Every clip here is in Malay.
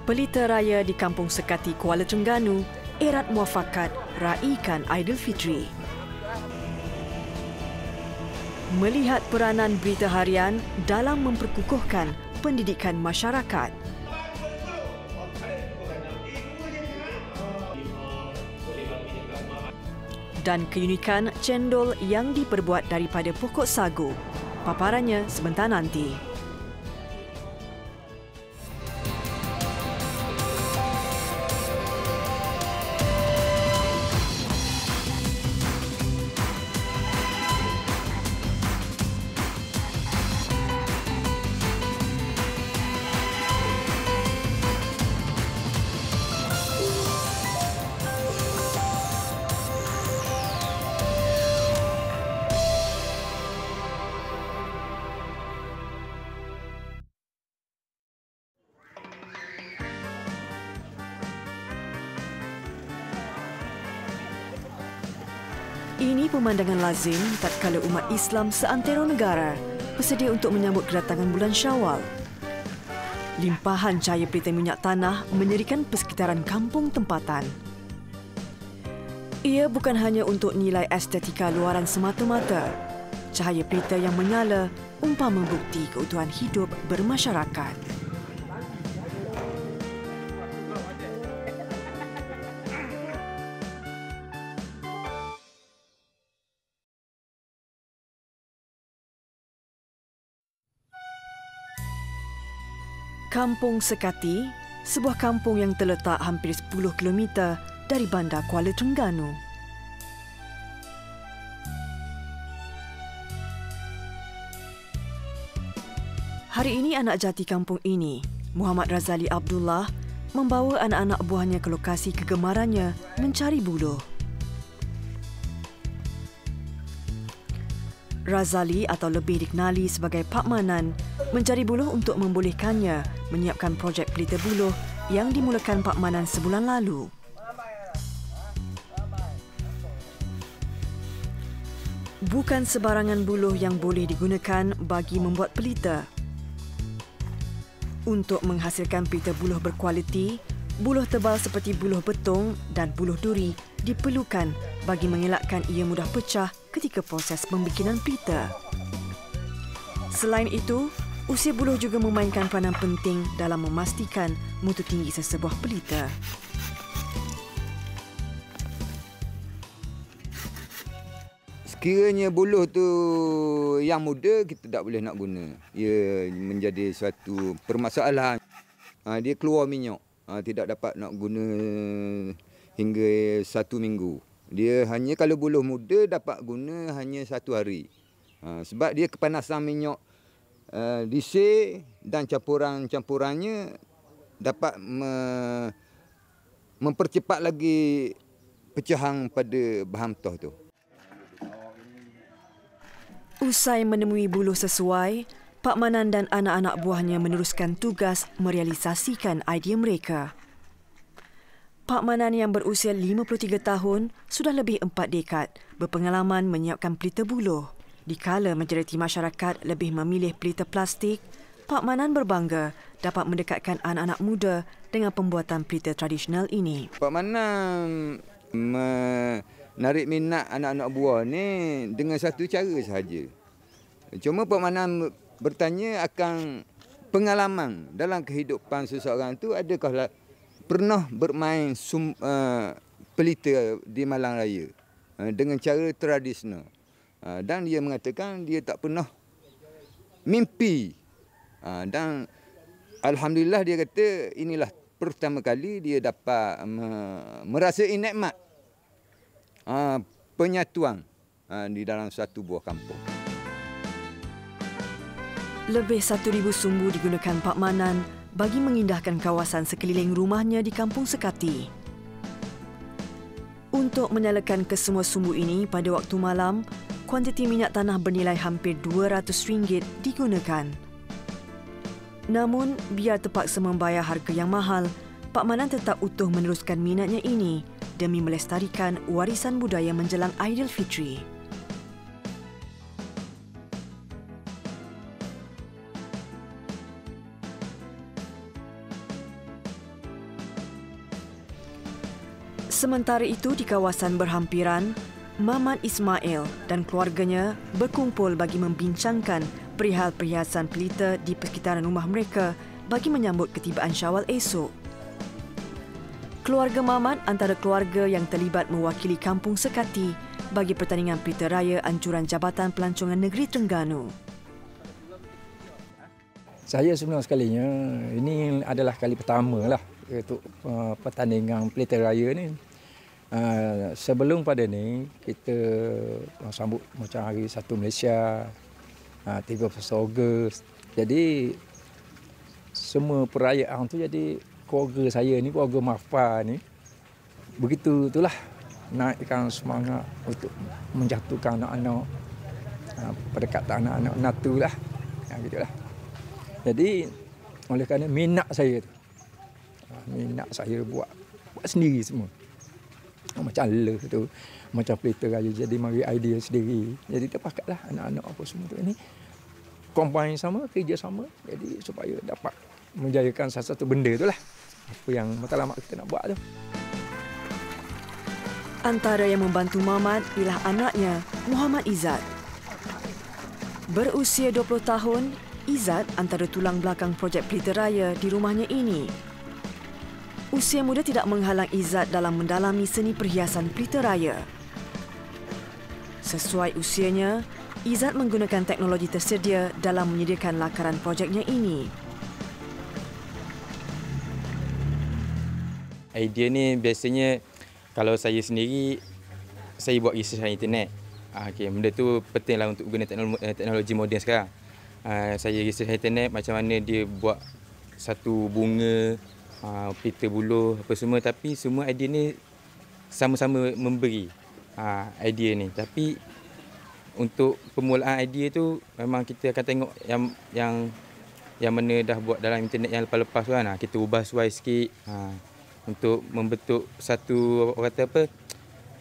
Pelita raya di Kampung Sekati, Kuala Terengganu erat muafakat raikan Aidilfitri. Melihat peranan berita harian dalam memperkukuhkan pendidikan masyarakat. Dan keunikan cendol yang diperbuat daripada pokok sagu. Paparannya sebentar nanti. Ini pemandangan lazim tatkala umat Islam seantero negara bersedia untuk menyambut kedatangan bulan Syawal. Limpahan cahaya pelita minyak tanah menyerikan persekitaran kampung tempatan. Ia bukan hanya untuk nilai estetika luaran semata-mata. Cahaya pelita yang menyala umpama bukti keutuhan hidup bermasyarakat. Kampung Sekati, sebuah kampung yang terletak hampir 10 km dari bandar Kuala Terengganu. Hari ini anak jati kampung ini, Muhammad Razali Abdullah, membawa anak-anak buahnya ke lokasi kegemarannya mencari buluh. Razali atau lebih dikenali sebagai Pak Manan mencari buluh untuk membolehkannya menyiapkan projek pelita buluh yang dimulakan Pak Manan sebulan lalu. Bukan sebarangan buluh yang boleh digunakan bagi membuat pelita. Untuk menghasilkan pelita buluh berkualiti, buluh tebal seperti buluh betung dan buluh duri diperlukan bagi mengelakkan ia mudah pecah ketika proses pembikinan pelita. Selain itu, usia buluh juga memainkan peranan penting dalam memastikan mutu tinggi sesebuah pelita. Sekiranya buluh tu yang muda, kita tak boleh nak guna. Ia menjadi suatu permasalahan. Dia keluar minyak. Tidak dapat nak guna hingga 1 minggu. Dia hanya kalau buluh muda dapat guna hanya 1 hari. Sebab dia kepanasan minyak disir dan campurannya dapat mempercepat lagi pecahan pada bahan mentah tu. Usai menemui buluh sesuai, Pak Manan dan anak-anak buahnya meneruskan tugas merealisasikan idea mereka. Pak Manan yang berusia 53 tahun sudah lebih 4 dekad berpengalaman menyiapkan pelita buluh. Dikala majoriti masyarakat lebih memilih pelita plastik, Pak Manan berbangga dapat mendekatkan anak-anak muda dengan pembuatan pelita tradisional ini. Pak Manan menarik minat anak-anak buah ni dengan satu cara sahaja. Cuma Pak Manan bertanya akan pengalaman dalam kehidupan seseorang tu, adakah pernah bermain pelita di Malang Raya dengan cara tradisional. Dan dia mengatakan dia tak pernah mimpi. Dan alhamdulillah dia kata inilah pertama kali dia dapat merasai nikmat penyatuan di dalam satu buah kampung. Lebih 1,000 sumbu digunakan Pak Manan bagi mengindahkan kawasan sekeliling rumahnya di Kampung Sekati. Untuk menyalakan kesemua sumbu ini pada waktu malam, kuantiti minyak tanah bernilai hampir RM200 digunakan. Namun, biar terpaksa membayar harga yang mahal, Pak Manan tetap utuh meneruskan minatnya ini demi melestarikan warisan budaya menjelang Aidilfitri. Sementara itu di kawasan berhampiran, Mamat Ismail dan keluarganya berkumpul bagi membincangkan perihal perhiasan pelita di persekitaran rumah mereka bagi menyambut ketibaan Syawal esok. Keluarga Mamat antara keluarga yang terlibat mewakili Kampung Sekati bagi pertandingan pelita raya anjuran Jabatan Pelancongan Negeri Terengganu. Saya sebenarnya sekalinya, ini adalah kali pertama lah untuk pertandingan pelita raya ni. Sebelum pada ni, kita sambut macam Hari Satu Malaysia, 13 Ogos. Jadi, semua perayaan tu jadi keluarga saya ni, keluarga Mafa ni, begitu itulah naikkan semangat untuk menjatuhkan anak-anak, pendekatan anak-anak natu lah. Gitulah. Jadi, oleh kerana minat saya tu, minat saya buat sendiri semua. Macam le tu, macam pelita raya, jadi mari idea sendiri. Jadi terpakatlah anak-anak apa semua tu ni combine sama, kerja sama, jadi supaya dapat menjayakan satu benda tu lah. Apa yang matlamat kita nak buat tu. Antara yang membantu Mamat ialah anaknya, Muhammad Izzat. Berusia 20 tahun, Izzat antara tulang belakang projek pelita raya di rumahnya ini. Usia muda tidak menghalang Izzat dalam mendalami seni perhiasan pelita raya. Sesuai usianya, Izzat menggunakan teknologi tersedia dalam menyediakan lakaran projeknya ini. Idea ni biasanya kalau saya sendiri, saya buat research di internet. Benda tu pentinglah untuk guna teknologi moden sekarang. Saya research di internet macam mana dia buat satu bunga, pelita buluh apa semua, tapi semua idea ni sama-sama memberi idea ni. Tapi untuk permulaan idea tu memang kita akan tengok yang mana dah buat dalam internet yang lepas-lepas tu kan. Kita ubah suai sikit untuk membentuk satu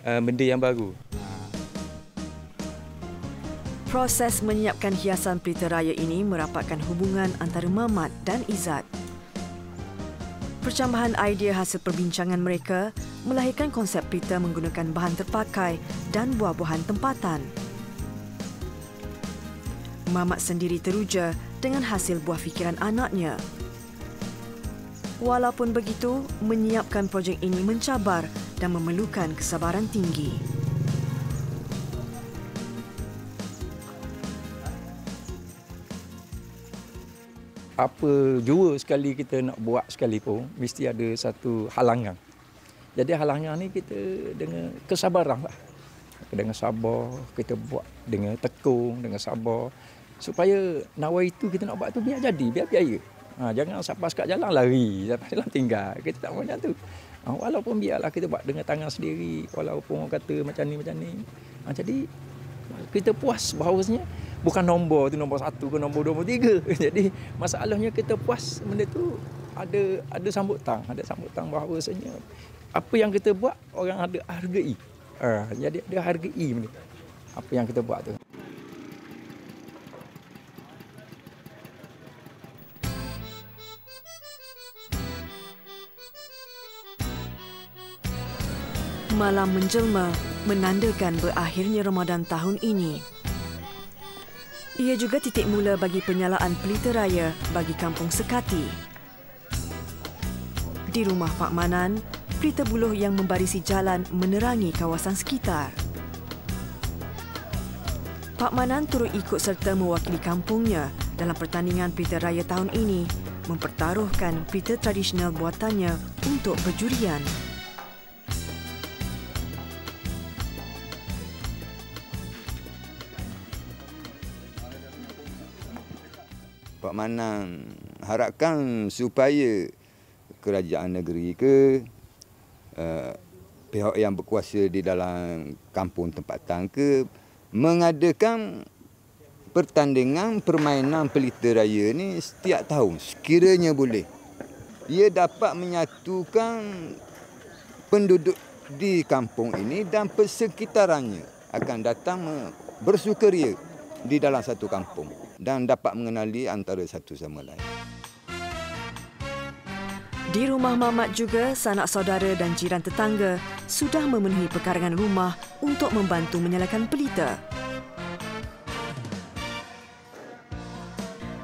benda yang baru. Proses menyiapkan hiasan pelita raya ini merapatkan hubungan antara Mamat dan Izzat. Percambahan idea hasil perbincangan mereka melahirkan konsep pelita menggunakan bahan terpakai dan buah-buahan tempatan. Mamat sendiri teruja dengan hasil buah fikiran anaknya. Walaupun begitu, menyiapkan projek ini mencabar dan memerlukan kesabaran tinggi. Apa jua sekali kita nak buat sekali pun, mesti ada satu halangan. Jadi halangan ni kita dengan kesabaran lah. Dengan sabar, kita buat dengan tekun, dengan sabar. Supaya nawa itu kita nak buat tu biar jadi, biar berjaya. Jangan sampai kat jalan lari, sampai jalan tinggal. Kita tak macam tu. Walaupun biarlah kita buat dengan tangan sendiri, walaupun orang kata macam ni. Jadi kita puas bahawasanya bukan nombor tu nombor 1 ke nombor 2, nombor 3. Jadi masalahnya kita puas benda tu ada sambutan, bahawasanya apa yang kita buat orang ada hargai. Jadi ada hargai benda apa yang kita buat tu. Malam menjelma menandakan berakhirnya Ramadan tahun ini. Ia juga titik mula bagi penyalaan pelita raya bagi Kampung Sekati. Di rumah Pak Manan, pelita buluh yang membarisi jalan menerangi kawasan sekitar. Pak Manan turut ikut serta mewakili kampungnya dalam pertandingan pelita raya tahun ini, mempertaruhkan pelita tradisional buatannya untuk perjurian. Pak Manan harapkan supaya kerajaan negeri ke pihak yang berkuasa di dalam kampung tempatan ke mengadakan pertandingan permainan pelita raya ni setiap tahun sekiranya boleh. Ia dapat menyatukan penduduk di kampung ini dan persekitarannya akan datang bersukaria di dalam satu kampung dan dapat mengenali antara satu sama lain. Di rumah Mamat juga, sanak saudara dan jiran tetangga sudah memenuhi pekarangan rumah untuk membantu menyalakan pelita.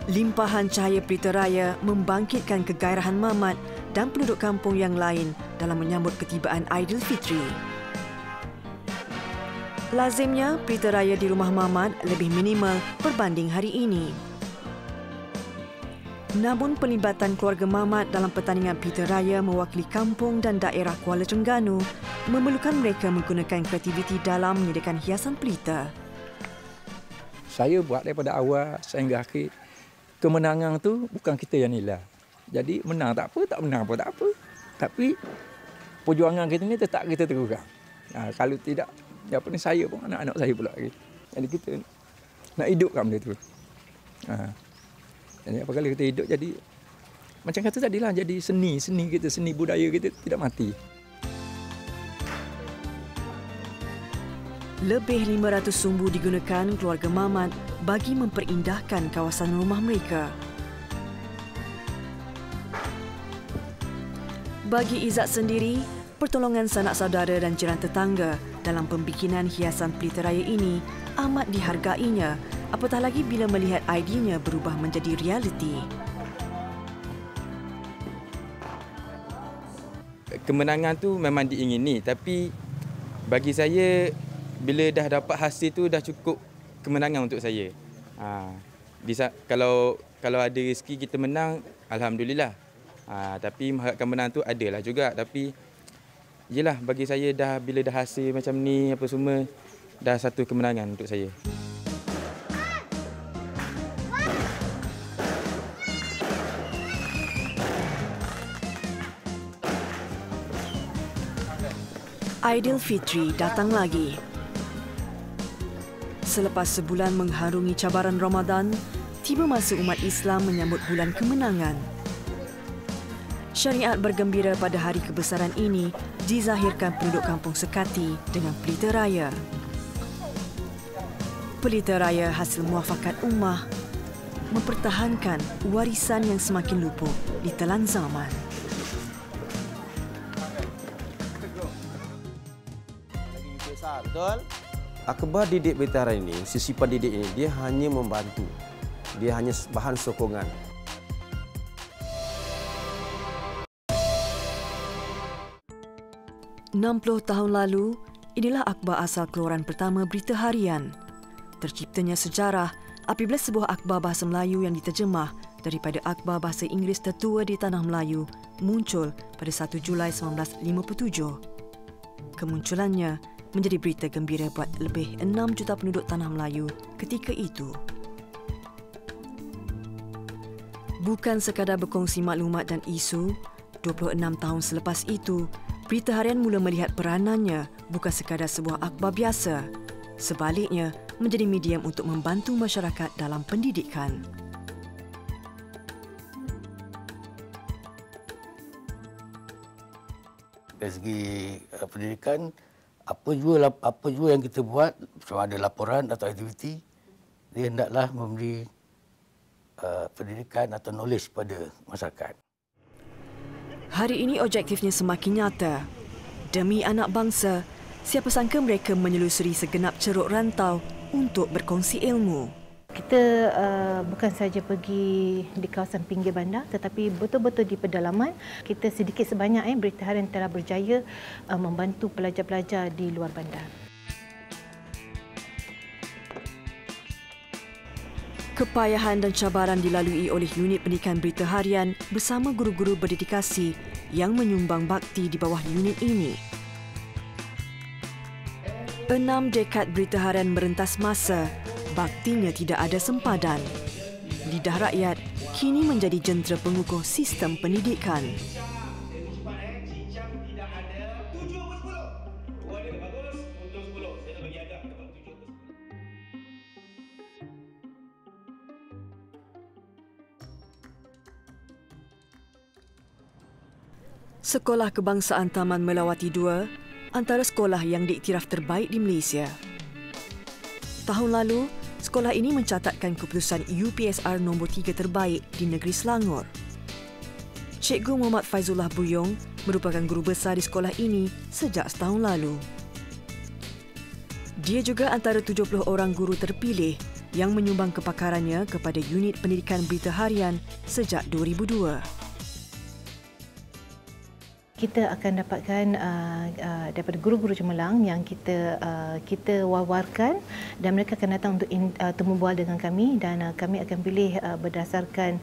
Limpahan cahaya pelita raya membangkitkan kegairahan Mamat dan penduduk kampung yang lain dalam menyambut ketibaan Aidilfitri. Lazimnya, pelita raya di rumah Mamat lebih minimal berbanding hari ini. Namun pelibatan keluarga Mamat dalam pertandingan pelita raya mewakili kampung dan daerah Kuala Terengganu memerlukan mereka menggunakan kreativiti dalam menyediakan hiasan pelita. Saya buat daripada awal sehingga akhir. Kemenangan tu bukan kita yang nilai. Jadi menang tak apa, tak menang pun tak apa. Tapi perjuangan kita ni tetap kita teruskan. Kalau tidak, apa ni, saya pun anak-anak saya pula lagi. Jadi kita nak hidupkan benda tu. Jadi apabila kita hidup, jadi macam kata tadilah, jadi seni kita, seni budaya kita tidak mati. Lebih 500 sumbu digunakan keluarga Mamat bagi memperindahkan kawasan rumah mereka. Bagi Izzat sendiri, pertolongan sanak saudara dan jiran tetangga dalam pembikinan hiasan pelita raya ini amat dihargainya, apatah lagi bila melihat idenya berubah menjadi realiti. Kemenangan tu memang diingini, tapi bagi saya bila dah dapat hasil tu dah cukup kemenangan untuk saya. Kalau ada rezeki kita menang, alhamdulillah. Tapi mengharapkan menang tu adalah juga, tapi yelah, bagi saya dah bila dah hasil macam ni apa semua, dah satu kemenangan untuk saya. Aidilfitri datang lagi. Selepas sebulan mengharungi cabaran Ramadan, tiba masa umat Islam menyambut bulan kemenangan. Syariat bergembira pada hari kebesaran ini dizahirkan penduduk kampung Sekati dengan pelita raya. Pelita raya hasil muafakat ummah mempertahankan warisan yang semakin luput di telan zaman. Betul? Akhbar didik pelita raya ini, sisipan didik ini, dia hanya membantu. Dia hanya bahan sokongan. "60 tahun lalu, inilah akhbar asal keluaran pertama berita harian. Terciptanya sejarah apabila sebuah akhbar bahasa Melayu yang diterjemah daripada akhbar bahasa Inggeris tertua di tanah Melayu muncul pada 1 Julai 1957. Kemunculannya menjadi berita gembira buat lebih 6 juta penduduk tanah Melayu ketika itu. Bukan sekadar berkongsi maklumat dan isu, 26 tahun selepas itu, berita harian mula melihat peranannya bukan sekadar sebuah akhbar biasa, sebaliknya menjadi medium untuk membantu masyarakat dalam pendidikan. Dari segi pendidikan, apa jua yang kita buat, sama ada laporan atau aktiviti, dia hendaklah memberi pendidikan atau knowledge pada masyarakat. Hari ini objektifnya semakin nyata. Demi anak bangsa, siapa sangka mereka menyelusuri segenap ceruk rantau untuk berkongsi ilmu. Kita bukan saja pergi di kawasan pinggir bandar, tetapi betul-betul di pedalaman. Kita sedikit sebanyak berita harian telah berjaya membantu pelajar-pelajar di luar bandar. Kepayahan dan cabaran dilalui oleh unit pendidikan berita harian bersama guru-guru berdedikasi yang menyumbang bakti di bawah unit ini. 6 dekad berita harian merentas masa, baktinya tidak ada sempadan. Lidah rakyat kini menjadi jentera pengukuh sistem pendidikan. Sekolah Kebangsaan Taman Melawati II antara sekolah yang diiktiraf terbaik di Malaysia. Tahun lalu, sekolah ini mencatatkan keputusan UPSR nombor 3 terbaik di negeri Selangor. Cikgu Muhammad Faizullah Buyong merupakan guru besar di sekolah ini sejak setahun lalu. Dia juga antara 70 orang guru terpilih yang menyumbang kepakarannya kepada unit pendidikan Berita Harian sejak 2002. Kita akan dapatkan daripada guru-guru cemerlang yang kita wawarkan, dan mereka akan datang untuk temu bual dengan kami, dan kami akan pilih berdasarkan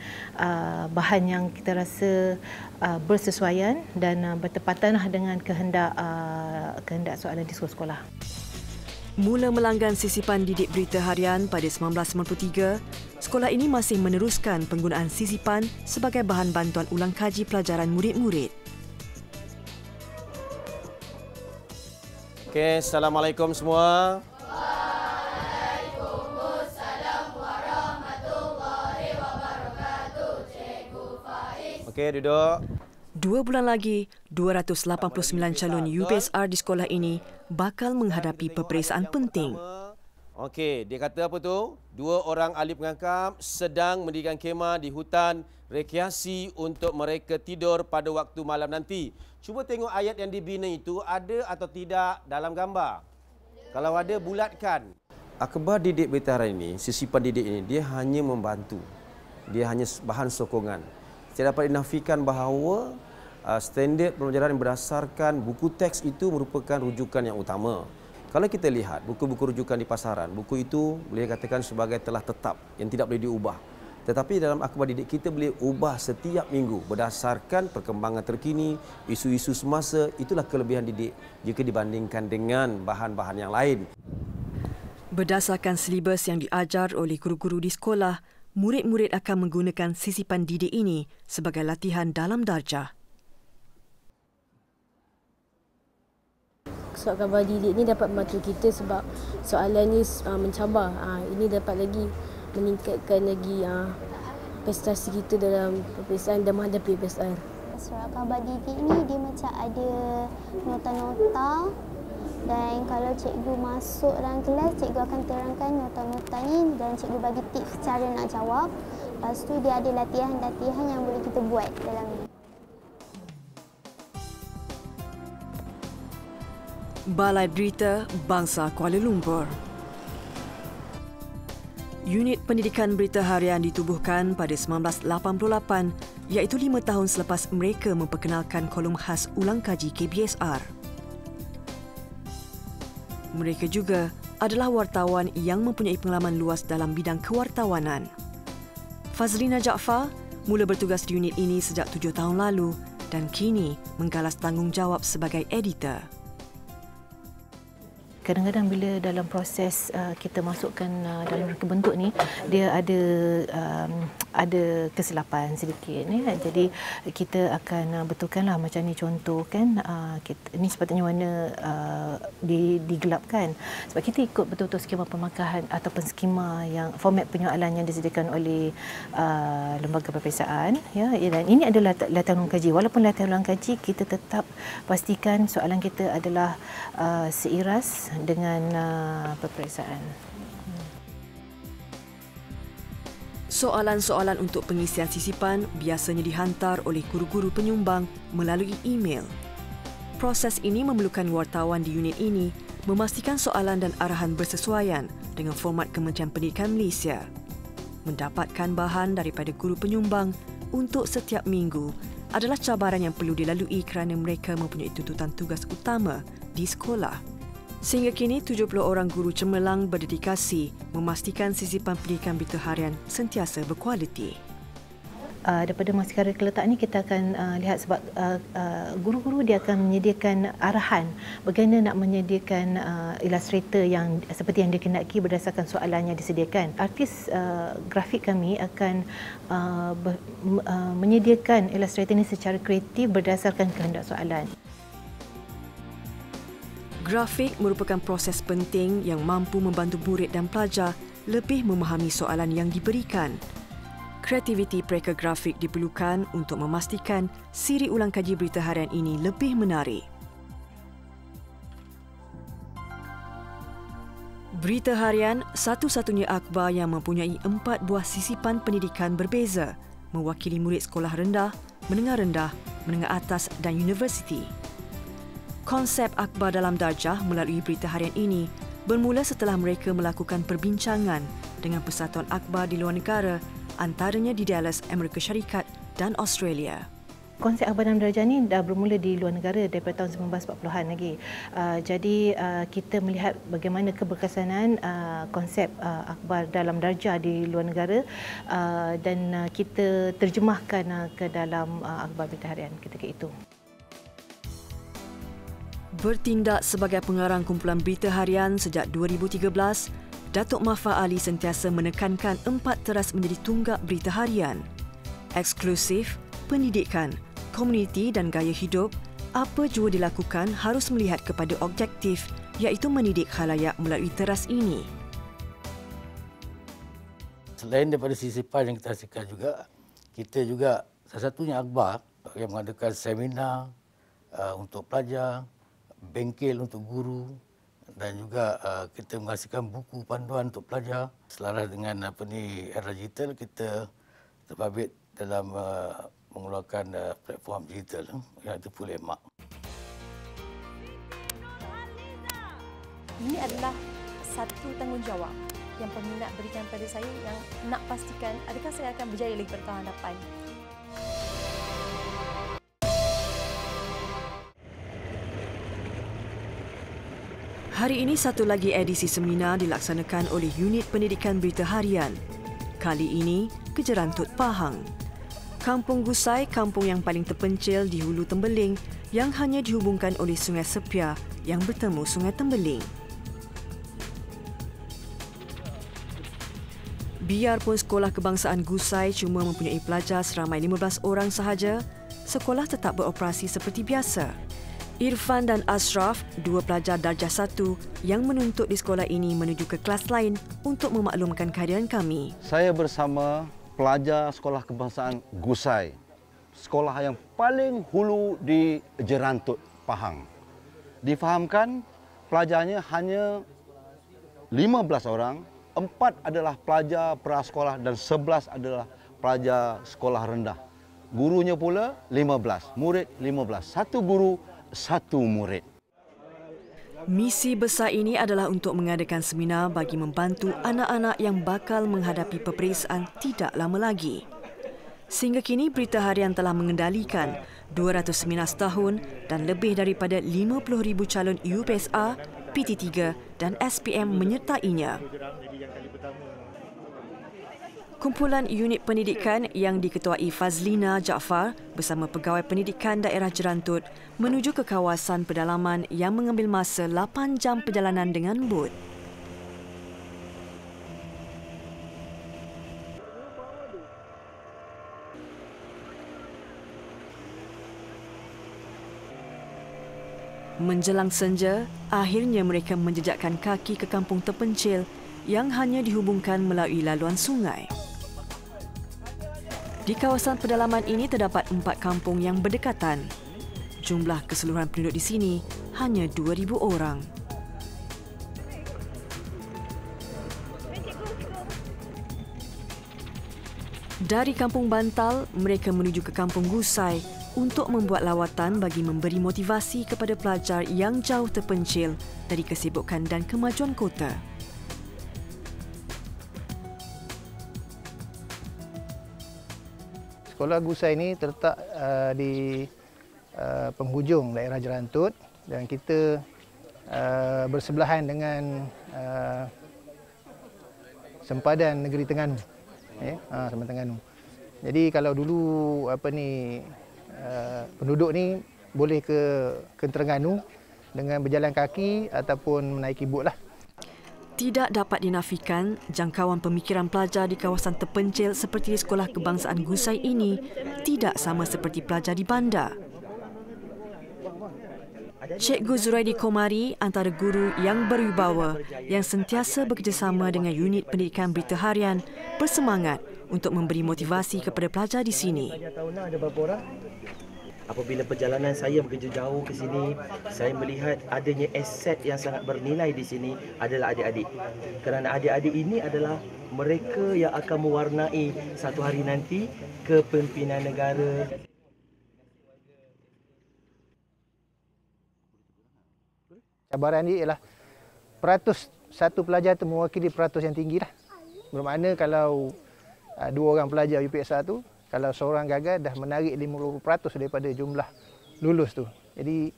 bahan yang kita rasa bersesuaian dan bertepatanlah dengan kehendak soalan di sekolah. Mula melanggan sisipan didik Berita Harian pada 1993, sekolah ini masih meneruskan penggunaan sisipan sebagai bahan bantuan ulang kaji pelajaran murid-murid. Okey, Assalamualaikum semua. Waalaikumsalam warahmatullahi wabarakatuh. Cikgu Faiz. Okey, duduk. 2 bulan lagi, 289 calon UPSR di sekolah ini bakal menghadapi peperiksaan penting. Okey, dia kata apa tu? 2 orang ahli pengangkap sedang mendirikan kemah di hutan rekreasi untuk mereka tidur pada waktu malam nanti. Cuba tengok ayat yang dibina itu ada atau tidak dalam gambar. Kalau ada, bulatkan. Akhbar didik Berita Harian ini, sisipan didik ini, dia hanya membantu. Dia hanya bahan sokongan. Saya dapat dinafikan bahawa standard pembelajaran berdasarkan buku teks itu merupakan rujukan yang utama. Kalau kita lihat buku-buku rujukan di pasaran, buku itu boleh katakan sebagai telah tetap yang tidak boleh diubah. Tetapi dalam akhbar didik kita boleh ubah setiap minggu berdasarkan perkembangan terkini, isu-isu semasa. Itulah kelebihan didik jika dibandingkan dengan bahan-bahan yang lain. Berdasarkan silibus yang diajar oleh guru-guru di sekolah, murid-murid akan menggunakan sisipan didik ini sebagai latihan dalam darjah. Surat khabar didik ni dapat membantu kita sebab soalan ni mencabar. Ini dapat lagi meningkatkan lagi prestasi kita dalam peperiksaan dan menghadapi peperiksaan. Surat khabar didik ni dia macam ada nota-nota, dan kalau cikgu masuk dalam kelas, cikgu akan terangkan nota-nota ni dan cikgu bagi tips cara nak jawab. Lepas tu dia ada latihan-latihan yang boleh kita buat dalam ni. Balai Berita Bangsa Kuala Lumpur. Unit Pendidikan Berita Harian ditubuhkan pada 1988, iaitu 5 tahun selepas mereka memperkenalkan kolom khas ulang kaji KBSR. Mereka juga adalah wartawan yang mempunyai pengalaman luas dalam bidang kewartawanan. Fazlina Jaafar mula bertugas di unit ini sejak 7 tahun lalu dan kini menggalas tanggungjawab sebagai editor. Kadang-kadang bila dalam proses kita masukkan dalam reka bentuk ni, dia ada kesilapan sedikit ni. Jadi kita akan betulkanlah macam ni contoh kan, ini sepatutnya warna digelapkan sebab kita ikut betul-betul skema pemakahan ataupun skema yang format penyoalan yang disediakan oleh lembaga peperiksaan ya. Dan ini adalah latihan ulang kaji. Walaupun latihan ulang kaji, kita tetap pastikan soalan kita adalah seiras dengan peperiksaan. Soalan-soalan untuk pengisian sisipan biasanya dihantar oleh guru-guru penyumbang melalui email. Proses ini memerlukan wartawan di unit ini memastikan soalan dan arahan bersesuaian dengan format Kementerian Pendidikan Malaysia. Mendapatkan bahan daripada guru penyumbang untuk setiap minggu adalah cabaran yang perlu dilalui kerana mereka mempunyai tuntutan tugas utama di sekolah. Sehingga kini, 70 orang guru cemerlang berdedikasi memastikan sisipan pendidikan Berita Harian sentiasa berkualiti. Daripada masa letak ni kita akan lihat sebab guru-guru dia akan menyediakan arahan bagaimana nak menyediakan ilustrator yang seperti yang dikehendaki berdasarkan soalan yang disediakan. Artis grafik kami akan menyediakan ilustrator ini secara kreatif berdasarkan kehendak soalan. Grafik merupakan proses penting yang mampu membantu murid dan pelajar lebih memahami soalan yang diberikan. Kreativiti pereka grafik diperlukan untuk memastikan siri ulang kaji Berita Harian ini lebih menarik. Berita Harian satu-satunya akhbar yang mempunyai 4 buah sisipan pendidikan berbeza mewakili murid sekolah rendah, menengah rendah, menengah atas dan universiti. Konsep akhbar dalam darjah melalui berita harian ini bermula setelah mereka melakukan perbincangan dengan persatuan akhbar di luar negara, antaranya di Dallas, Amerika Syarikat dan Australia. Konsep akhbar dalam darjah ni dah bermula di luar negara daripada tahun 1940-an lagi. Jadi kita melihat bagaimana keberkesanan konsep akhbar dalam darjah di luar negara dan kita terjemahkan ke dalam akhbar berita harian ketika itu. Bertindak sebagai pengarang kumpulan berita harian sejak 2013, Datuk Mahfar Ali sentiasa menekankan 4 teras menjadi tunggak berita harian. Eksklusif, pendidikan, komuniti dan gaya hidup, apa jua dilakukan harus melihat kepada objektif iaitu mendidik khalayak melalui teras ini. Selain daripada sisipan yang kita hasilkan juga, kita juga salah satunya akhbar yang mengadakan seminar untuk pelajar, bengkel untuk guru dan juga kita menghasilkan buku panduan untuk pelajar. Selaras dengan era digital, kita terbabit dalam mengeluarkan platform digital yang itu Full Emak. Ini adalah satu tanggungjawab yang peminat berikan pada saya yang nak pastikan adakah saya akan berjaya lagi pada tahun hadapan. Hari ini satu lagi edisi seminar dilaksanakan oleh Unit Pendidikan Berita Harian. Kali ini ke Jerantut Pahang. Kampung Gusai, kampung yang paling terpencil di Hulu Tembeling yang hanya dihubungkan oleh Sungai Sepia yang bertemu Sungai Tembeling. Biarpun Sekolah Kebangsaan Gusai cuma mempunyai pelajar seramai 15 orang sahaja, sekolah tetap beroperasi seperti biasa. Irfan dan Ashraf, 2 pelajar darjah 1 yang menuntut di sekolah ini menuju ke kelas lain untuk memaklumkan kehadiran kami. Saya bersama pelajar Sekolah Kebangsaan Gusai, sekolah yang paling hulu di Jerantut Pahang. Difahamkan pelajarnya hanya 15 orang, 4 adalah pelajar prasekolah dan 11 adalah pelajar sekolah rendah. Gurunya pula 15, murid 15. Satu guru, satu murid. Misi besar ini adalah untuk mengadakan seminar bagi membantu anak-anak yang bakal menghadapi peperiksaan tidak lama lagi. Sehingga kini Berita Harian telah mengendalikan 200 seminar setahun dan lebih daripada 50,000 calon UPSR, PT3 dan SPM menyertainya. Kumpulan unit pendidikan yang diketuai Fazlina Jaafar bersama Pegawai Pendidikan Daerah Jerantut menuju ke kawasan pedalaman yang mengambil masa 8 jam perjalanan dengan bot. Menjelang senja, akhirnya mereka menjejakkan kaki ke kampung terpencil yang hanya dihubungkan melalui laluan sungai. Di kawasan pedalaman ini terdapat 4 kampung yang berdekatan. Jumlah keseluruhan penduduk di sini hanya 2,000 orang. Dari Kampung Bantal, mereka menuju ke Kampung Gusai untuk membuat lawatan bagi memberi motivasi kepada pelajar yang jauh terpencil dari kesibukan dan kemajuan kota. Sekolah Gusai ini terletak di penghujung daerah Jerantut dan kita bersebelahan dengan sempadan negeri Terengganu. Sempadan Terengganu. Jadi kalau dulu penduduk ni boleh ke Terengganu dengan berjalan kaki ataupun menaiki bot lah. Tidak dapat dinafikan, jangkauan pemikiran pelajar di kawasan terpencil seperti di Sekolah Kebangsaan Gusai ini tidak sama seperti pelajar di bandar. Cikgu Zuraidi Komari antara guru yang berwibawa yang sentiasa bekerjasama dengan unit pendidikan Berita Harian bersemangat untuk memberi motivasi kepada pelajar di sini. Apabila perjalanan saya bekerja jauh ke sini, saya melihat adanya aset yang sangat bernilai di sini adalah adik-adik. Kerana adik-adik ini adalah mereka yang akan mewarnai satu hari nanti kepimpinan negara. Cabaran dia ialah peratus satu pelajar itu mewakili peratus yang tinggi lah. Bermakna kalau 2 orang pelajar UPSR tu, kalau seorang gagal dah menarik 50% daripada jumlah lulus tu. Jadi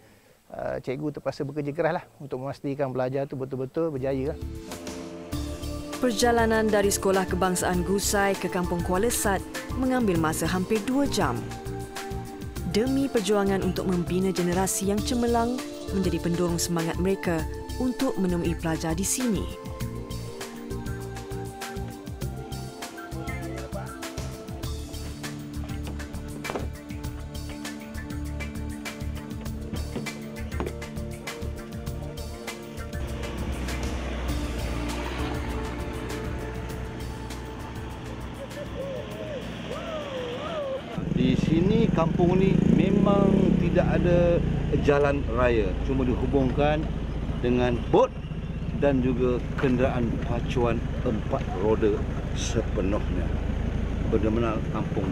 cikgu terpaksa bekerja keras lah untuk memastikan pelajar tu betul-betul berjaya lah. Perjalanan dari Sekolah Kebangsaan Gusai ke Kampung Kuala Sat mengambil masa hampir 2 jam. Demi perjuangan untuk membina generasi yang cemerlang menjadi pendorong semangat mereka untuk menemui pelajar di sini. Di sini kampung ni memang tidak ada jalan raya, cuma dihubungkan dengan bot dan juga kenderaan pacuan 4 roda sepenuhnya. Benar-benar kampung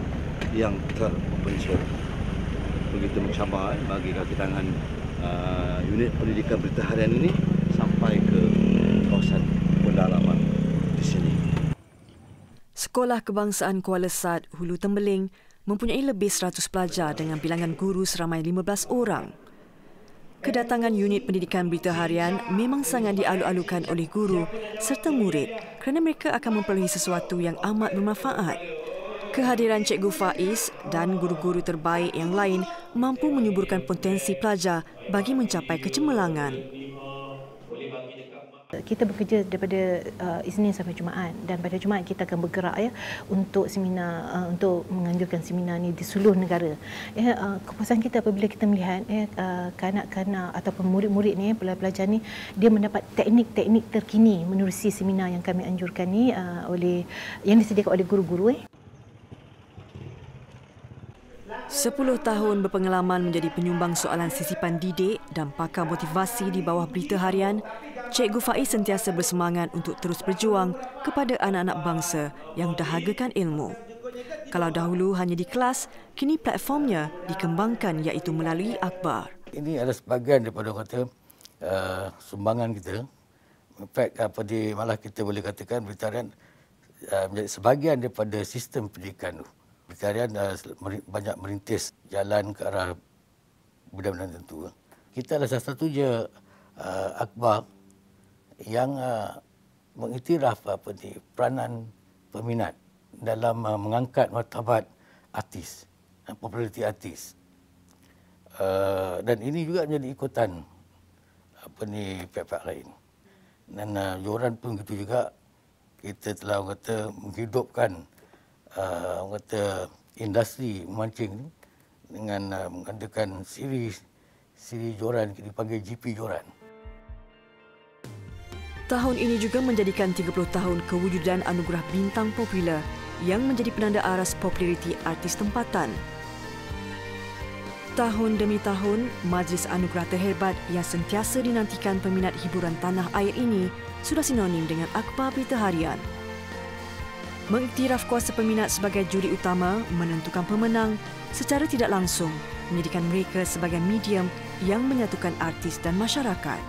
yang terpencil. Begitu mencabar bagi kaki tangan unit pendidikan Berita Harian ini sampai ke kawasan pendalaman di sini. Sekolah Kebangsaan Kuala Sat, Hulu Tembeling mempunyai lebih 100 pelajar dengan bilangan guru seramai 15 orang. Kedatangan unit pendidikan Berita Harian memang sangat dialu-alukan oleh guru serta murid kerana mereka akan memperolehi sesuatu yang amat bermanfaat. Kehadiran Cikgu Faiz dan guru-guru terbaik yang lain mampu menyuburkan potensi pelajar bagi mencapai kecemerlangan. Kita bekerja daripada Isnin sampai Jumaat dan pada Jumaat kita akan bergerak untuk seminar untuk menganjurkan seminar ni di seluruh negara. Kepuasan kita apabila kita melihat kanak-kanak ataupun murid-murid ni, pelajar ni dia mendapat teknik-teknik terkini menerusi seminar yang kami anjurkan ni yang disediakan oleh guru-guru. 10 tahun berpengalaman menjadi penyumbang soalan sisipan didik dan pakar motivasi di bawah Berita Harian, Cikgu Faiz sentiasa bersemangat untuk terus berjuang kepada anak-anak bangsa yang dahagakan ilmu. Kalau dahulu hanya di kelas, kini platformnya dikembangkan iaitu melalui akhbar. Ini adalah sebahagian daripada sumbangan kita. In fact, malah kita boleh katakan Berita Harian menjadi sebahagian daripada sistem pendidikan itu. Berita Harian banyak merintis jalan ke arah benda-benda tertentu. Kita adalah salah satu je akhbar yang mengiktiraf peranan peminat dalam mengangkat martabat artis, populariti artis. Dan ini juga menjadi ikutan pihak-pihak lain. Dan joran pun begitu juga, kita telah menghidupkan industri memancing dengan mengadakan siri joran dipanggil GP Joran. Tahun ini juga menjadikan 30 tahun kewujudan anugerah Bintang Popular yang menjadi penanda aras populariti artis tempatan. Tahun demi tahun, Majlis Anugerah Terhebat yang sentiasa dinantikan peminat hiburan tanah air ini sudah sinonim dengan akhbar Berita Harian. Mengiktiraf kuasa peminat sebagai juri utama menentukan pemenang secara tidak langsung menjadikan mereka sebagai medium yang menyatukan artis dan masyarakat.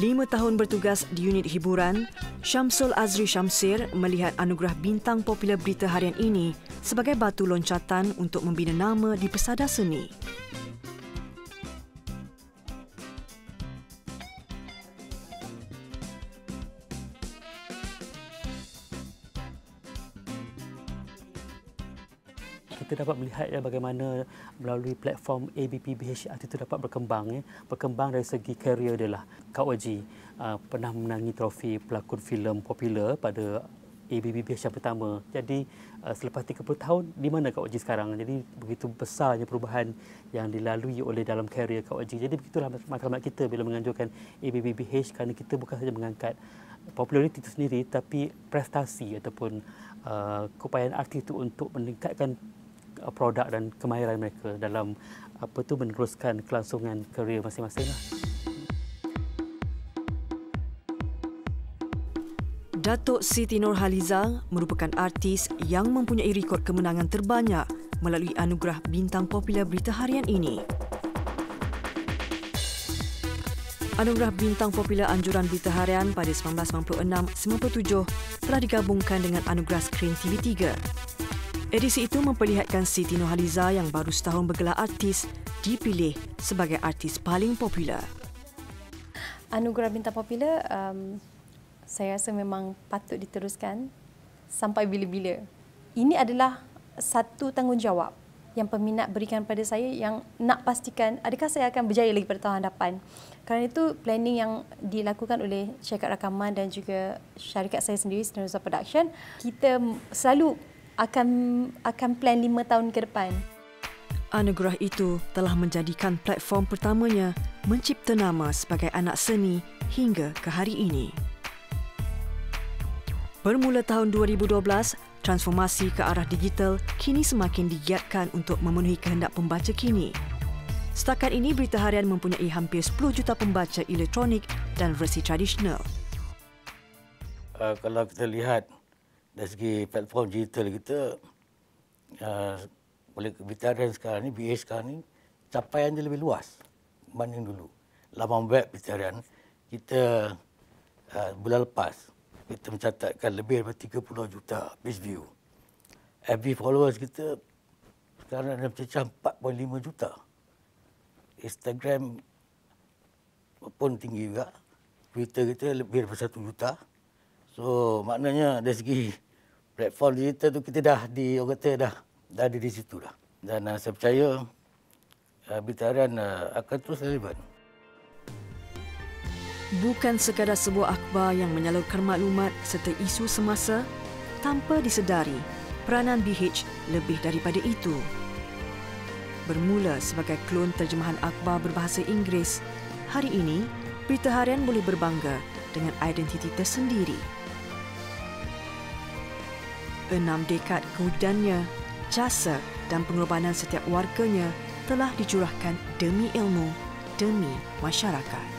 5 tahun bertugas di unit hiburan, Syamsul Azri Syamsir melihat anugerah Bintang Popular Berita Harian ini sebagai batu loncatan untuk membina nama di pesada seni. Kita dapat melihat bagaimana melalui platform ABP BHRT itu dapat berkembang dari segi karier dia lah. Kak Waji pernah menangi trofi pelakon filem popular pada ABBBH yang pertama. Jadi selepas 30 tahun, di mana Kak Oji sekarang? Jadi begitu besarnya perubahan yang dilalui oleh dalam karier Kak Oji. Jadi begitulah matlamat kita bila menganjurkan ABBBH, kerana kita bukan saja mengangkat populariti itu sendiri, tapi prestasi ataupun keupayaan artis itu untuk meningkatkan produk dan kemahiran mereka dalam meneruskan kelangsungan karier masing-masing lah. Datuk Siti Nurhaliza merupakan artis yang mempunyai rekod kemenangan terbanyak melalui anugerah Bintang Popular Berita Harian ini. Anugerah Bintang Popular Anjuran Berita Harian pada 1996-97 telah digabungkan dengan anugerah Skrin TV3. Edisi itu memperlihatkan Siti Nurhaliza yang baru setahun bergelar artis dipilih sebagai artis paling popular. Anugerah Bintang Popular saya rasa memang patut diteruskan sampai bila-bila. Ini adalah satu tanggungjawab yang peminat berikan pada saya yang nak pastikan adakah saya akan berjaya lagi pada tahun hadapan. Kerana itu planning yang dilakukan oleh syarikat rakaman dan juga syarikat saya sendiri, Sneruza Production, kita selalu akan plan 5 tahun ke depan. Anugerah itu telah menjadikan platform pertamanya mencipta nama sebagai anak seni hingga ke hari ini. Bermula tahun 2012, transformasi ke arah digital kini semakin digiatkan untuk memenuhi kehendak pembaca kini. Setakat ini, Berita Harian mempunyai hampir 10 juta pembaca elektronik dan versi tradisional. Kalau kita lihat dari segi platform digital kita, oleh Berita Harian sekarang ni, BH sekarang ni, capaian dia lebih luas berbanding dulu. Laman web Berita Harian, kita bulan lepas, kita mencatatkan lebih daripada 30 juta page view. FB followers kita sekarang ada mencecah 4.5 juta. Instagram pun tinggi juga. Twitter kita lebih daripada 1 juta. So maknanya dari segi platform digital tu kita dah ada di situ dah. Dan saya percaya Berita Harian akan terus relevan. Bukan sekadar sebuah akhbar yang menyalurkan maklumat serta isu semasa, tanpa disedari, peranan BH lebih daripada itu. Bermula sebagai klon terjemahan akhbar berbahasa Inggeris, hari ini Berita Harian boleh berbangga dengan identiti tersendiri. 6 dekad kewujudannya, jasa dan pengorbanan setiap warganya telah dicurahkan demi ilmu, demi masyarakat.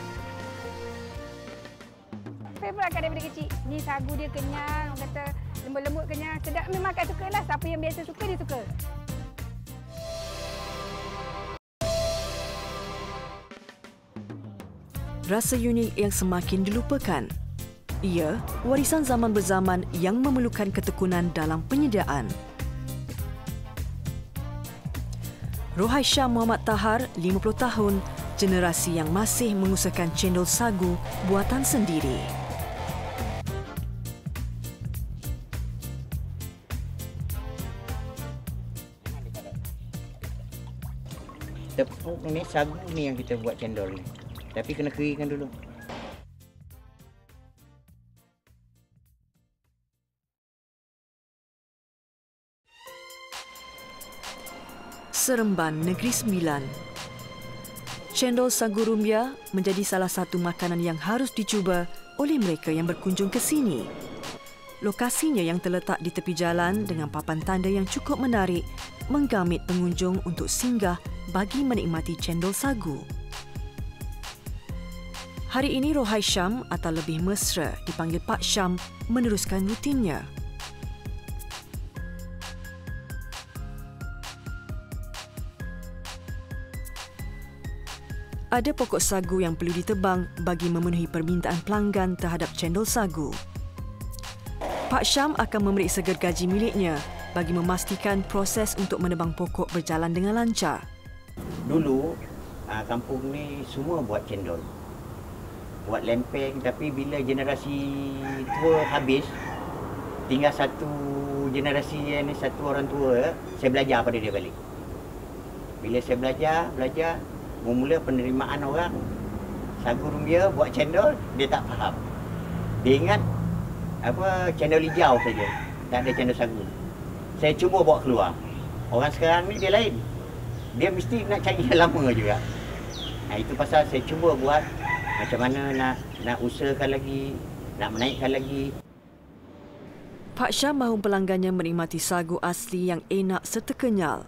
Favorite daripada kecil. Ni sagu dia kenyang, orang kata lembut-lembut kenyang, sedap, memang akan sukalah. Siapa yang biasa suka, dia suka. Rasa unik yang semakin dilupakan. Ia warisan zaman berzaman yang memerlukan ketekunan dalam penyediaan. Rohaisha Muhammad Tahar, 50 tahun, generasi yang masih mengusahakan cendol sagu buatan sendiri. Tepung ni, sagu ni yang kita buat cendol ni. Tapi kena keringkan dulu. Seremban Negeri Sembilan. Cendol sagu rumbia menjadi salah satu makanan yang harus dicuba oleh mereka yang berkunjung ke sini. Lokasinya yang terletak di tepi jalan dengan papan tanda yang cukup menarik menggamit pengunjung untuk singgah bagi menikmati cendol sagu. Hari ini Rohai Syam atau lebih mesra dipanggil Pak Syam meneruskan rutinnya. Ada pokok sagu yang perlu ditebang bagi memenuhi permintaan pelanggan terhadap cendol sagu. Pak Syam akan memeriksa gergaji miliknya bagi memastikan proses untuk menebang pokok berjalan dengan lancar. Dulu, kampung ni semua buat cendol. Buat lempeng, tapi bila generasi tua habis, tinggal satu generasi yang ni, satu orang tua, saya belajar pada dia balik. Bila saya belajar, mula penerimaan orang sagu rumbia buat cendol, dia tak faham. Dia ingat cendol hijau saja. Tak ada cendol sagu. Saya cuba bawa keluar. Orang sekarang ni dia lain. Dia mesti nak cari yang lama juga. Itu pasal saya cuba buat macam mana nak usahakan lagi, nak menaikkan lagi. Pak Syam mahu pelanggannya menikmati sagu asli yang enak serta kenyal.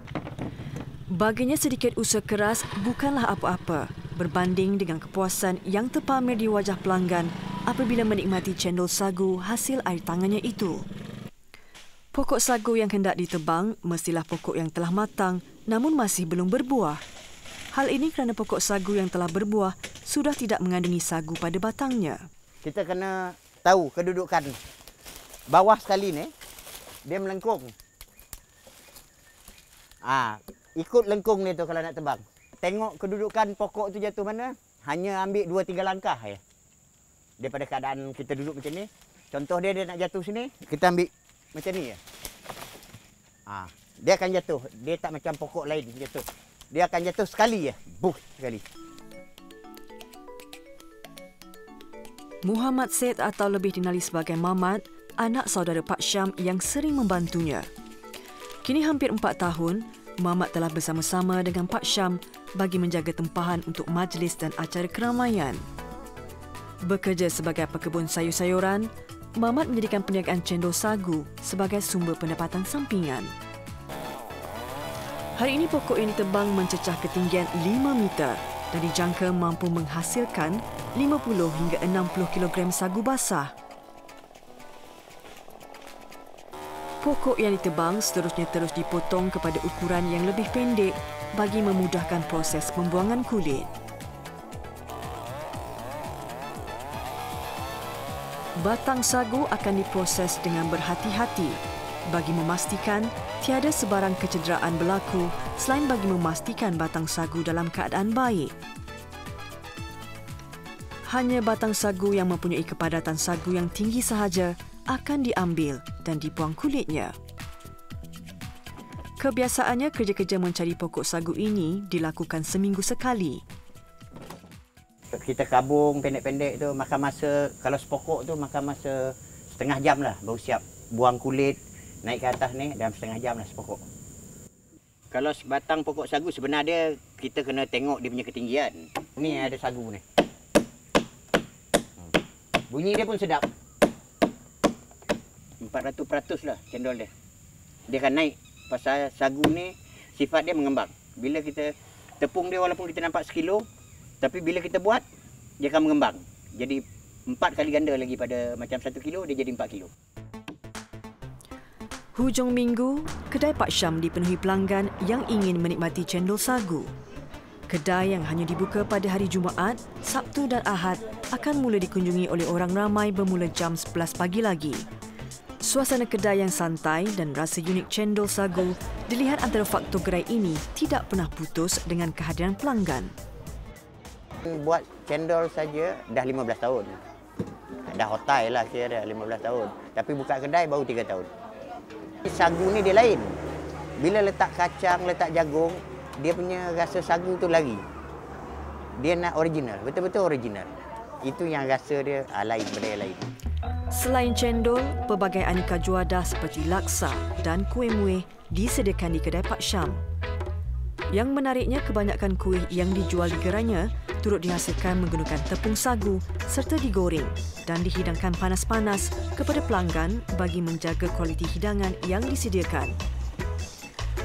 Baginya sedikit usaha keras bukanlah apa-apa berbanding dengan kepuasan yang terpamer di wajah pelanggan apabila menikmati cendol sagu hasil air tangannya itu. Pokok sagu yang hendak ditebang mestilah pokok yang telah matang namun masih belum berbuah. Hal ini kerana pokok sagu yang telah berbuah sudah tidak mengandungi sagu pada batangnya. Kita kena tahu kedudukan bawah sekali ni, dia melengkung. Ikut lengkung ni tu kalau nak tebang. Tengok kedudukan pokok tu jatuh mana, hanya ambil 2-3 langkah ya. Daripada keadaan kita duduk macam ni. Contoh dia nak jatuh sini, kita ambil macam ni ya. Dia akan jatuh. Dia tak macam pokok lain jatuh. Dia akan jatuh sekali ya. Buh sekali. Muhammad Said atau lebih dikenali sebagai Mamat, anak saudara Pak Syam yang sering membantunya. Kini hampir 4 tahun, Mamat telah bersama-sama dengan Pak Syam bagi menjaga tempahan untuk majlis dan acara keramaian. Bekerja sebagai pekebun sayur-sayuran, Mamat menjadikan perniagaan cendol sagu sebagai sumber pendapatan sampingan. Hari ini pokok yang ditebang mencecah ketinggian 5 meter dan dijangka mampu menghasilkan 50 hingga 60 kilogram sagu basah. Pokok yang ditebang seterusnya terus dipotong kepada ukuran yang lebih pendek bagi memudahkan proses pembuangan kulit. Batang sagu akan diproses dengan berhati-hati bagi memastikan tiada sebarang kecederaan berlaku selain bagi memastikan batang sagu dalam keadaan baik. Hanya batang sagu yang mempunyai kepadatan sagu yang tinggi sahaja akan diambil dan dibuang kulitnya. Kebiasaannya kerja-kerja mencari pokok sagu ini dilakukan seminggu sekali. Kita kabung pendek-pendek tu makan masa, kalau sepokok tu makan masa setengah jam lah baru siap. Buang kulit, naik ke atas ni dalam setengah jam lah sepokok. Kalau sebatang pokok sagu sebenarnya kita kena tengok dia punya ketinggian. Ni ada sagu ni. Bunyi dia pun sedap. 400% lah cendol dia. Dia akan naik pasal sagu ni sifat dia mengembang. Bila kita tepung dia walaupun kita nampak sekilo, tapi bila kita buat dia akan mengembang. Jadi 4 kali ganda lagi pada macam 1 kilo dia jadi 4 kilo. Hujung minggu, kedai Pak Syam dipenuhi pelanggan yang ingin menikmati cendol sagu. Kedai yang hanya dibuka pada hari Jumaat, Sabtu dan Ahad akan mula dikunjungi oleh orang ramai bermula jam 11 pagi lagi. Suasana kedai yang santai dan rasa unik cendol sagu dilihat antara faktor gerai ini tidak pernah putus dengan kehadiran pelanggan. Buat cendol saja dah 15 tahun. Dah hotai lah kira 15 tahun. Tapi buka kedai baru 3 tahun. Sagu ni dia lain. Bila letak kacang, letak jagung, dia punya rasa sagu tu lagi. Dia nak original, betul-betul original. Itu yang rasa dia lain benda yang lain. Selain cendol, pelbagai aneka juadah seperti laksa dan kuih muih disediakan di kedai Pak Syam. Yang menariknya, kebanyakan kuih yang dijual di gerainya turut dihasilkan menggunakan tepung sagu serta digoreng dan dihidangkan panas-panas kepada pelanggan bagi menjaga kualiti hidangan yang disediakan.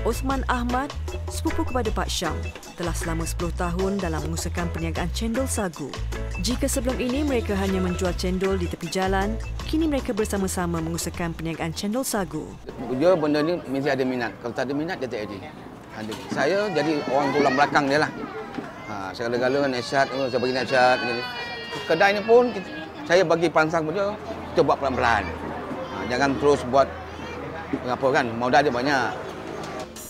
Osman Ahmad, sepupu kepada Pak Syam, telah selama 10 tahun dalam mengusahakan perniagaan cendol sagu. Jika sebelum ini mereka hanya menjual cendol di tepi jalan, kini mereka bersama-sama mengusahakan perniagaan cendol sagu. Dia benda ni mesti ada minat. Kalau tak ada minat, dia tak jadi. Saya jadi orang tulang belakang dia lah. Segala-gala nasihat, saya bagi nasihat. Kedai ni pun saya bagi perangsang pun kita buat pelan-pelan. Jangan terus buat apa kan, modal dia banyak.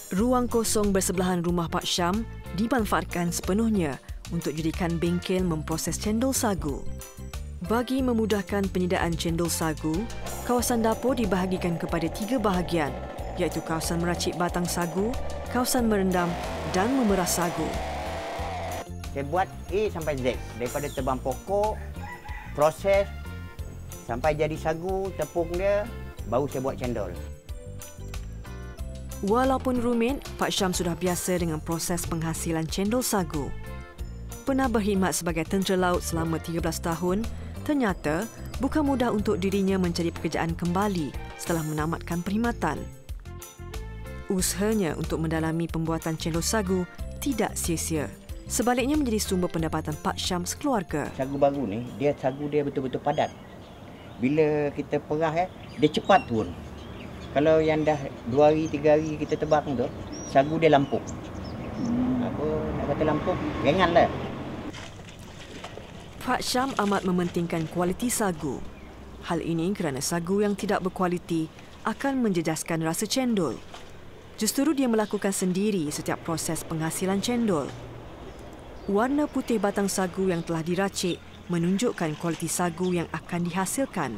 Ruang kosong bersebelahan rumah Pak Syam dimanfaatkan sepenuhnya untuk jadikan bengkel memproses cendol sagu. Bagi memudahkan penyediaan cendol sagu, kawasan dapur dibahagikan kepada 3 bahagian, iaitu kawasan meracik batang sagu, kawasan merendam dan memerah sagu. Saya buat A sampai Z. Daripada tebang pokok, proses, Sampai jadi sagu, tepung dia, baru saya buat cendol. Walaupun rumit, Pak Syam sudah biasa dengan proses penghasilan cendol sagu. Pernah berkhidmat sebagai tentera laut selama 13 tahun, ternyata bukan mudah untuk dirinya mencari pekerjaan kembali setelah menamatkan perkhidmatan. Usahanya untuk mendalami pembuatan cendol sagu tidak sia-sia. Sebaliknya menjadi sumber pendapatan Pak Syam sekeluarga. Sagu baru ni, sagu dia betul-betul padat. Bila kita perah, dia cepat turun. Kalau yang dah 2 hari, 3 hari kita tebang tu, sagu dia lampuk. Apa nak kata lampuk? Ringanlah. Pak Syam amat mementingkan kualiti sagu. Hal ini kerana sagu yang tidak berkualiti akan menjejaskan rasa cendol. Justru dia melakukan sendiri setiap proses penghasilan cendol. Warna putih batang sagu yang telah diracik menunjukkan kualiti sagu yang akan dihasilkan.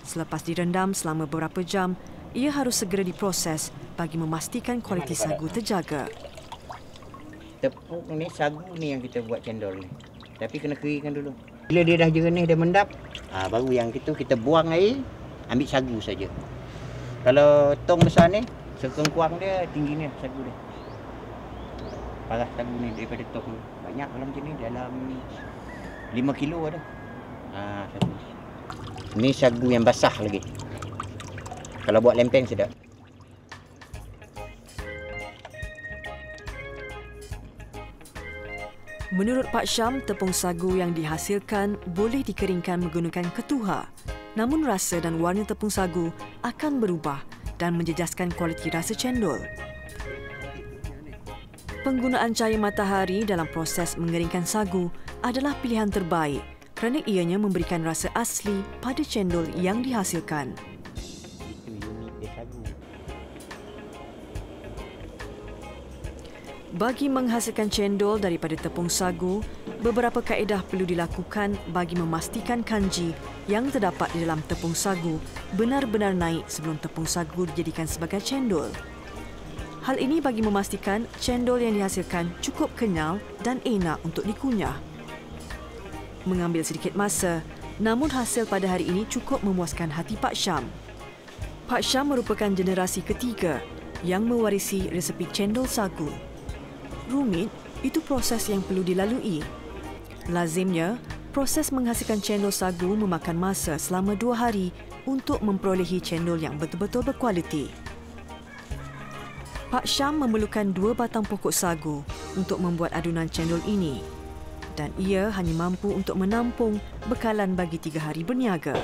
Selepas direndam selama beberapa jam, ia harus segera diproses bagi memastikan kualiti sagu terjaga. Tepung ni, sagu ni yang kita buat cendol ni. Tapi kena keringkan dulu. Bila dia dah jernih, dia mendap, baru yang itu kita buang air, ambil sagu saja. Kalau tong besar ni, sekengkuang dia tingginya sagu dia. Parah sagu ni daripada tong ni. Banyak dalam macam ni, dalam 5 kilo ada. Sagu. Ni sagu yang basah lagi. Kalau buat lempeng sedap. Menurut Pak Syam, tepung sagu yang dihasilkan boleh dikeringkan menggunakan ketuha. Namun rasa dan warna tepung sagu akan berubah dan menjejaskan kualiti rasa cendol. Penggunaan cahaya matahari dalam proses mengeringkan sagu adalah pilihan terbaik kerana ianya memberikan rasa asli pada cendol yang dihasilkan. Bagi menghasilkan cendol daripada tepung sagu, beberapa kaedah perlu dilakukan bagi memastikan kanji yang terdapat di dalam tepung sagu benar-benar naik sebelum tepung sagu dijadikan sebagai cendol. Hal ini bagi memastikan cendol yang dihasilkan cukup kenyal dan enak untuk dikunyah. Mengambil sedikit masa, namun hasil pada hari ini cukup memuaskan hati Pak Syam. Pak Syam merupakan generasi ketiga yang mewarisi resepi cendol sagu. Rumit, itu proses yang perlu dilalui. Lazimnya, proses menghasilkan cendol sagu memakan masa selama 2 hari untuk memperolehi cendol yang betul-betul berkualiti. Pak Syam memerlukan 2 batang pokok sagu untuk membuat adunan cendol ini dan ia hanya mampu untuk menampung bekalan bagi 3 hari berniaga.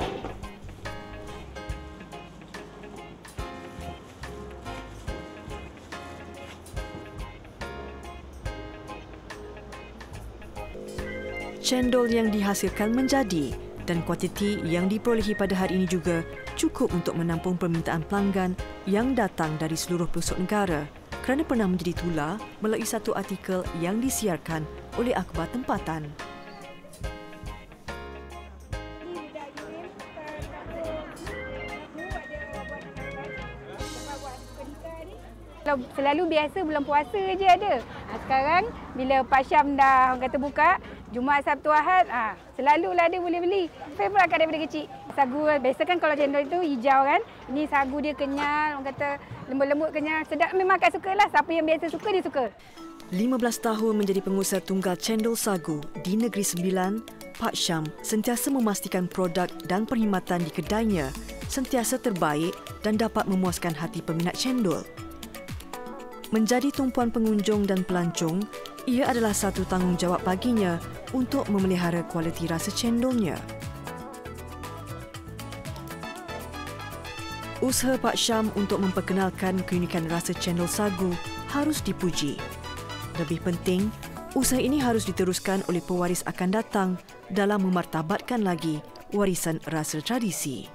Cendol yang dihasilkan menjadi dan kuantiti yang diperolehi pada hari ini juga cukup untuk menampung permintaan pelanggan yang datang dari seluruh pelosok negara kerana pernah menjadi tular melalui satu artikel yang disiarkan oleh akhbar tempatan. Selalu biasa bulan puasa je ada. Sekarang bila Pak Syam dah orang kata buka, Jumaat, Sabtu, Ahad, selalulah dia boleh beli. Favourite akak daripada kecil. Sagu biasa kan kalau cendol itu hijau kan. Ini sagu dia kenyal, orang kata lembut-lembut kenyal. Sedap, memang akak sukalah. Siapa yang biasa suka, dia suka. 15 tahun menjadi pengusaha tunggal cendol sagu di Negeri Sembilan, Pak Syam sentiasa memastikan produk dan perkhidmatan di kedainya sentiasa terbaik dan dapat memuaskan hati peminat cendol. Menjadi tumpuan pengunjung dan pelancong, ia adalah satu tanggungjawab baginya untuk memelihara kualiti rasa cendolnya. Usaha Pak Syam untuk memperkenalkan keunikan rasa cendol sagu harus dipuji. Lebih penting, usaha ini harus diteruskan oleh pewaris akan datang dalam memartabatkan lagi warisan rasa tradisi.